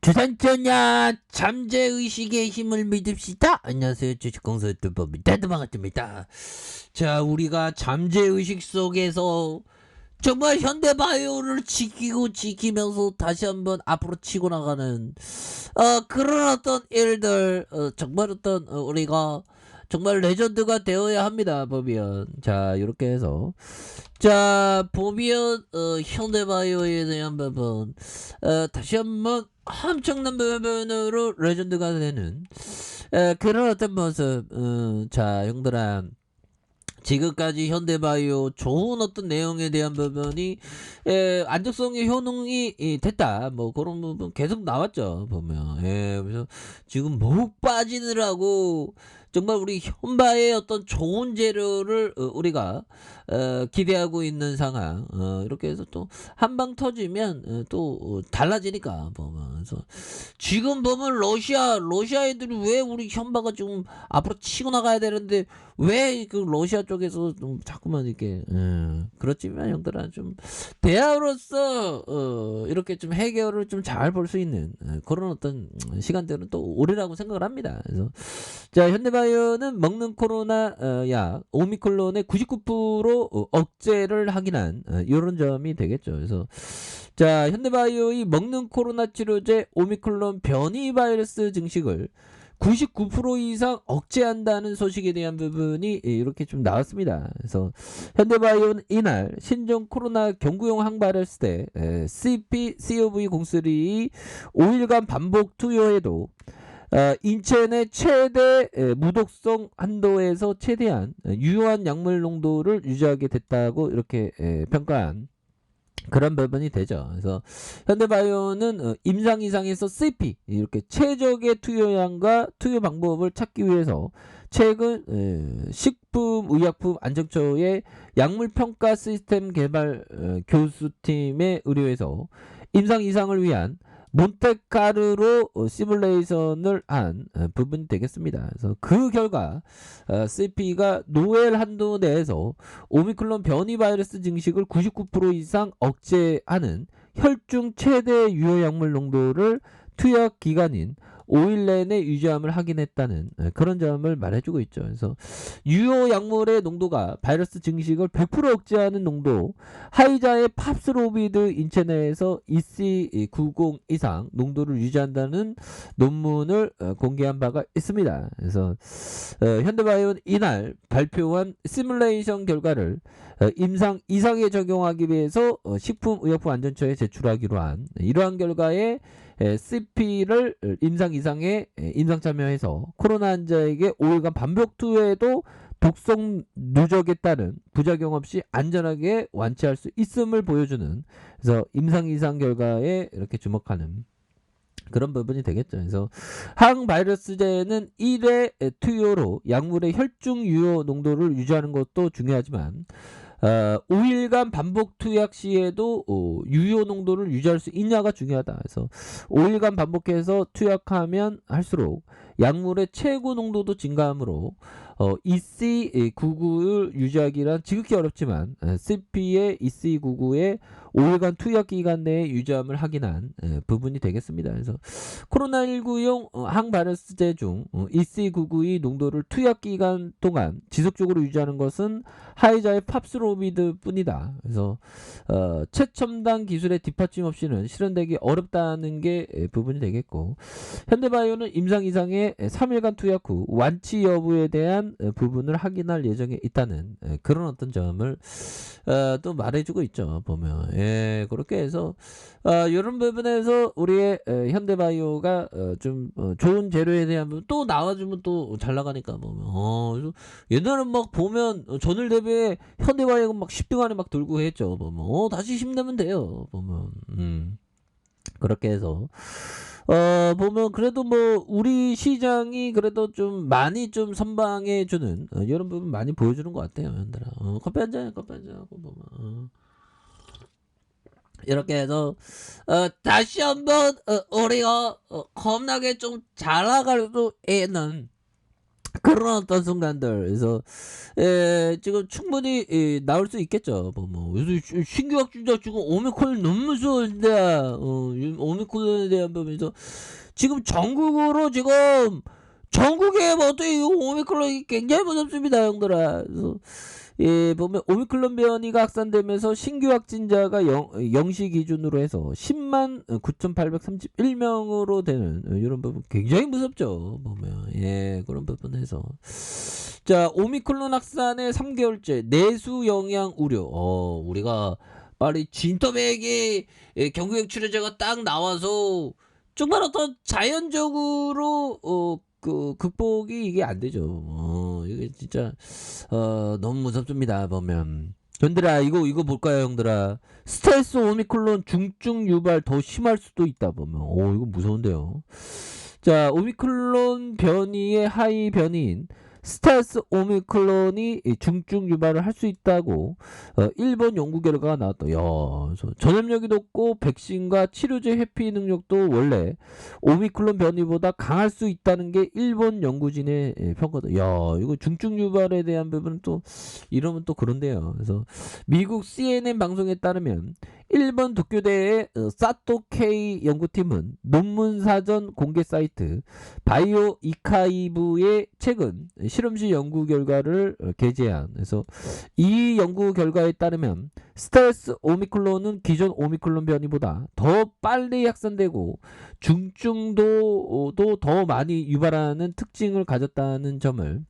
주산전야 잠재의식의 힘을 믿읍시다. 안녕하세요, 주식공사 유튜버입니다. 반갑습니다. 자, 우리가 잠재의식 속에서 정말 현대바이오를 지키면서 다시 한번 앞으로 치고 나가는 그런 어떤 일들, 정말 어떤 우리가 정말 레전드가 되어야 합니다. 보면 자, 이렇게 해서 자, 보면 현대바이오에 대한 부분 다시 한번 엄청난 부분으로 레전드가 되는 그런 어떤 모습. 자, 형들아, 지금까지 현대바이오 좋은 어떤 내용에 대한 부분이 안정성의 효능이 됐다, 뭐 그런 부분 계속 나왔죠. 보면 그래서 지금 목 빠지느라고 정말 우리 현바의 어떤 좋은 재료를 우리가 기대하고 있는 상황. 이렇게 해서 또 한 방 터지면 또 달라지니까. 보면 그래서 지금 보면 러시아 애들이 왜 우리 현바가 지금 앞으로 치고 나가야 되는데 왜 그 러시아 쪽에서 좀 자꾸만 이렇게 그렇지만 형들아, 좀 대화로서 이렇게 좀 해결을 좀 잘 볼 수 있는 그런 어떤 시간들은 또 오리라고 생각을 합니다. 그래서 자, 현대바이오는 먹는 코로나 약 오미크론의 99% 억제를 확인한 이런 점이 되겠죠. 그래서 자, 현대바이오의 먹는 코로나 치료제 오미크론 변이 바이러스 증식을 99% 이상 억제한다는 소식에 대한 부분이 이렇게 좀 나왔습니다. 그래서 현대바이오는 이날 신종 코로나 경구용 항바이러스 때 CP-CoV03 5일간 반복 투여에도 인체 내 최대 무독성 한도에서 최대한 유효한 약물 농도를 유지하게 됐다고 이렇게 평가한 그런 부분이 되죠. 그래서 현대바이오는 임상 이상에서 CP 이렇게 최적의 투여량과 투여 방법을 찾기 위해서 최근 식품의약품 안정처의 약물 평가 시스템 개발 교수팀에 의뢰해서 임상 이상을 위한 몬테카르로 시뮬레이션을 한 부분이 되겠습니다. 그래서 그 결과 CP가 노엘 한도 내에서 오미크론 변이 바이러스 증식을 99% 이상 억제하는 혈중 최대 유효 약물 농도를 투약 기간인 5일 내내 유지함을 확인했다는 그런 점을 말해주고 있죠. 그래서 유효 약물의 농도가 바이러스 증식을 100% 억제하는 농도, 하이자의 팝스로비드 인체 내에서 EC90 이상 농도를 유지한다는 논문을 공개한 바가 있습니다. 그래서 현대바이오는 이날 발표한 시뮬레이션 결과를 임상 이상에 적용하기 위해서 식품의약품안전처에 제출하기로 한 이러한 결과에 CP를 임상 이상에 임상 참여해서 코로나 환자에게 5일간 반복 투여에도 독성 누적에 따른 부작용 없이 안전하게 완치할 수 있음을 보여주는, 그래서 임상 이상 결과에 이렇게 주목하는 그런 부분이 되겠죠. 그래서 항바이러스제는 1회 투여로 약물의 혈중 유효 농도를 유지하는 것도 중요하지만 5일간 반복 투약 시에도 유효 농도를 유지할 수 있냐가 중요하다. 그래서 5일간 반복해서 투약하면 할수록 약물의 최고 농도도 증가하므로 EC99를 유지하기란 지극히 어렵지만 CP의 EC99의 5일간 투약 기간 내에 유지함을 확인한 부분이 되겠습니다. 그래서 코로나19용 항바이러스제 중 EC99의 농도를 투약 기간 동안 지속적으로 유지하는 것은 하이자의 팝스로비드 뿐이다. 그래서 최첨단 기술의 뒷받침 없이는 실현되기 어렵다는 게 부분이 되겠고, 현대바이오는 임상 이상의 3일간 투약 후 완치 여부에 대한 부분을 확인할 예정에 있다는 그런 어떤 점을 또 말해주고 있죠. 보면 그렇게 해서 이런 부분에서 우리의 현대바이오가 좀 좋은 재료에 대한 부분 또 나와주면 또 잘 나가니까. 보면 옛날엔 막 보면 전일 대비에 현대바이오가 막 10등 안에 막 들고 했죠. 보면 다시 힘내면 돼요. 보면 그렇게 해서 보면 그래도 뭐 우리 시장이 그래도 좀 많이 좀 선방해 주는 이런 부분 많이 보여주는 것 같아요, 현들아. 커피 한잔 하고 보면 이렇게 해서 다시 한번 우리가 겁나게 좀 잘 나갈 수 있는 그런 어떤 순간들. 그래서 지금 충분히 나올 수 있겠죠. 요새 신규 확진자 지금 오미크론 너무 무서운데 오미크론에 대한 부분에서 지금 전국으로 지금 전국에 어떻게 오미크론이 굉장히 무섭습니다, 형들아. 그래서 보면 오미크론 변이가 확산되면서 신규 확진자가 영시 기준으로 해서 10만 9,831명으로 되는 이런 부분 굉장히 무섭죠. 보면 그런 부분에서 자 오미크론 확산의 3개월째 내수 영향 우려. 우리가 빨리 진터백이 경구역 치료제가 딱 나와서 정말 어떤 자연적으로 극복이 이게 안 되죠. 이게 진짜 너무 무섭습니다. 보면 형들아 이거 볼까요, 형들아? 스트레스 오미크론 중증 유발 더 심할 수도 있다. 보면 이거 무서운데요. 자 오미크론 변이의 하위 변이인 스텔스 오미크론이 중증 유발을 할 수 있다고 일본 연구 결과가 나왔다. 전염력이 높고 백신과 치료제 회피 능력도 원래 오미크론 변이보다 강할 수 있다는 게 일본 연구진의 평가다. 이거 중증 유발에 대한 부분은 또 이러면 또 그런데요. 그래서 미국 CNN 방송에 따르면 일본 도쿄대의 사토 K 연구팀은 논문 사전 공개 사이트 바이오 이카이브의 최근 실험실 연구 결과를 게재한. 그래서 이 연구 결과에 따르면 스텔스 오미크론은 기존 오미크론 변이보다 더 빨리 확산되고 중증도도 더 많이 유발하는 특징을 가졌다는 점을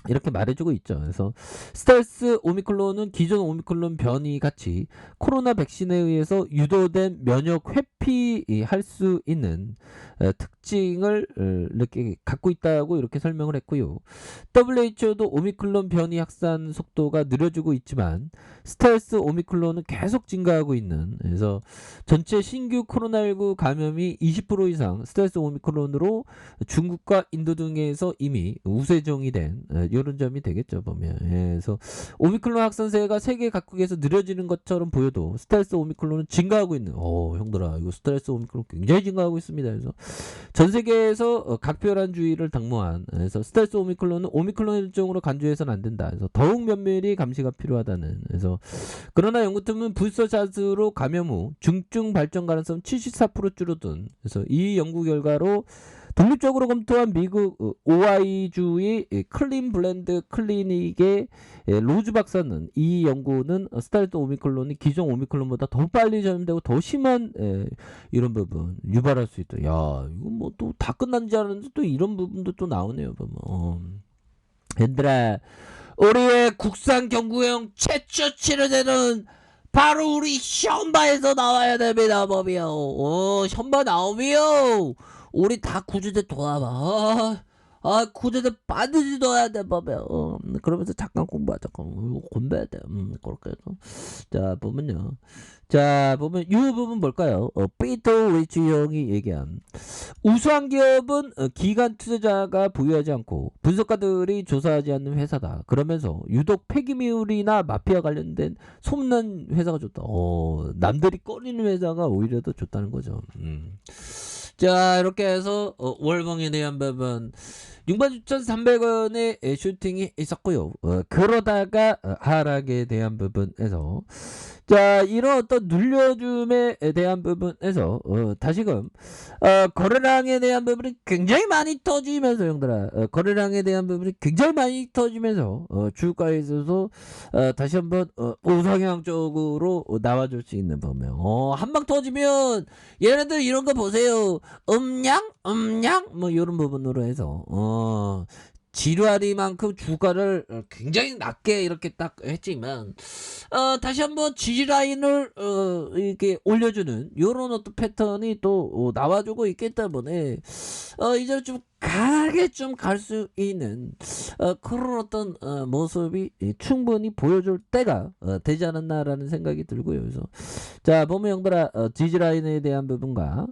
이렇게 말해주고 있죠. 그래서 스텔스 오미크론은 기존 오미크론 변이 같이 코로나 백신에 의해서 유도된 면역 회피할 수 있는 특징을 이렇게 갖고 있다고 이렇게 설명을 했고요. WHO도 오미크론 변이 확산 속도가 느려지고 있지만 스텔스 오미크론은 계속 증가하고 있는. 그래서 전체 신규 코로나19 감염이 20% 이상 스텔스 오미크론으로 중국과 인도 등에서 이미 우세종이 된 이런 점이 되겠죠. 보면 그래서 오미크론 확산세가 세계 각국에서 느려지는 것처럼 보여도 스텔스 오미크론은 증가하고 있는. 형들아 이거 스텔스 오미크론 굉장히 증가하고 있습니다. 그래서 전 세계에서 각별한 주의를 당부한. 그래서 스텔스 오미크론은 오미크론 일종으로 간주해서는 안 된다. 그래서 더욱 면밀히 감시가 필요하다는. 그래서 그러나 연구팀은 부스터샷으로 감염 후 중증 발전 가능성 74% 줄어든. 그래서 이 연구 결과로 독립적으로 검토한 미국 오하이주의 클린블랜드 클리닉의 로즈 박사는 이 연구는 스텔스 오미크론이 기존 오미크론보다 더 빨리 전염되고 더 심한 이런 부분 유발할 수 있다. 이거 뭐 또 다 끝난 줄 알았는데 또 이런 부분도 또 나오네요. 보면 얘들아 우리의 국산 경구용 최초 치료제는 바로 우리 현바에서 나와야 됩니다. 법이요. 현바 나오면 우리 다 구조대 도와봐. 구조대 반드시 넣어야 돼. 법이요. 그러면서 잠깐 공부하자. 공부해야 돼. 그렇게 해서 자 보면요. 자 보면 이 부분 뭘까요? 피터 리치 형이 얘기한 우수한 기업은 기관 투자자가 보유하지 않고 분석가들이 조사하지 않는 회사다. 그러면서 유독 폐기물이나 마피아 관련된 소문난 회사가 좋다. 남들이 꺼리는 회사가 오히려 더 좋다는 거죠. 자 이렇게 해서 월봉에 대한 부분 66,300원의 슈팅이 있었고요. 그러다가 하락에 대한 부분에서 자 이런 어떤 눌려줌에 대한 부분에서 다시금 거래량에 대한 부분이 굉장히 많이 터지면서 형들아 거래량에 대한 부분이 굉장히 많이 터지면서 주가에 있어서 다시 한번 우상향 쪽으로 나와줄 수 있는 보면 한방 터지면 얘네들 이런 거 보세요. 음양 뭐 이런 부분으로 해서 지루하리만큼 주가를 굉장히 낮게 이렇게 딱 했지만 다시 한번 지지라인을 이렇게 올려주는 요런 어떤 패턴이 또 나와주고 있기 때문에 이제 좀 강하게 좀 갈 수 있는 그런 어떤 모습이 충분히 보여줄 때가 되지 않았나라는 생각이 들고요. 그래서 자 보면 형들아 지지라인에 대한 부분과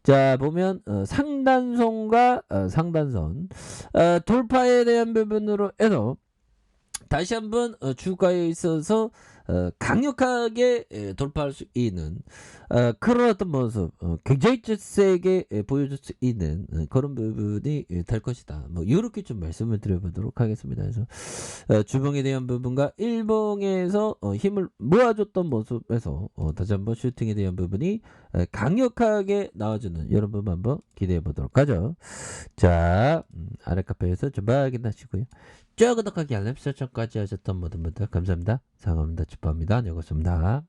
자 보면 상단선과 상단선 돌파에 대한 부분으로 해서 다시 한번 주가에 있어서 강력하게 돌파할 수 있는 그런 어떤 모습, 굉장히 좀 세게 보여줄 수 있는 그런 부분이 될 것이다. 뭐 요렇게 좀 말씀을 드려보도록 하겠습니다. 그래서 주봉에 대한 부분과 일봉에서 힘을 모아줬던 모습에서 다시 한번 슈팅에 대한 부분이 강력하게 나와주는 이런 부분 한번 기대해 보도록 하죠. 자, 아래 카페에서 좀 확인하시고요. 쭉 구독하기 알람 설정까지 하셨던 모든 분들 감사합니다. 상암다 축복합니다. 안녕히 계십니다.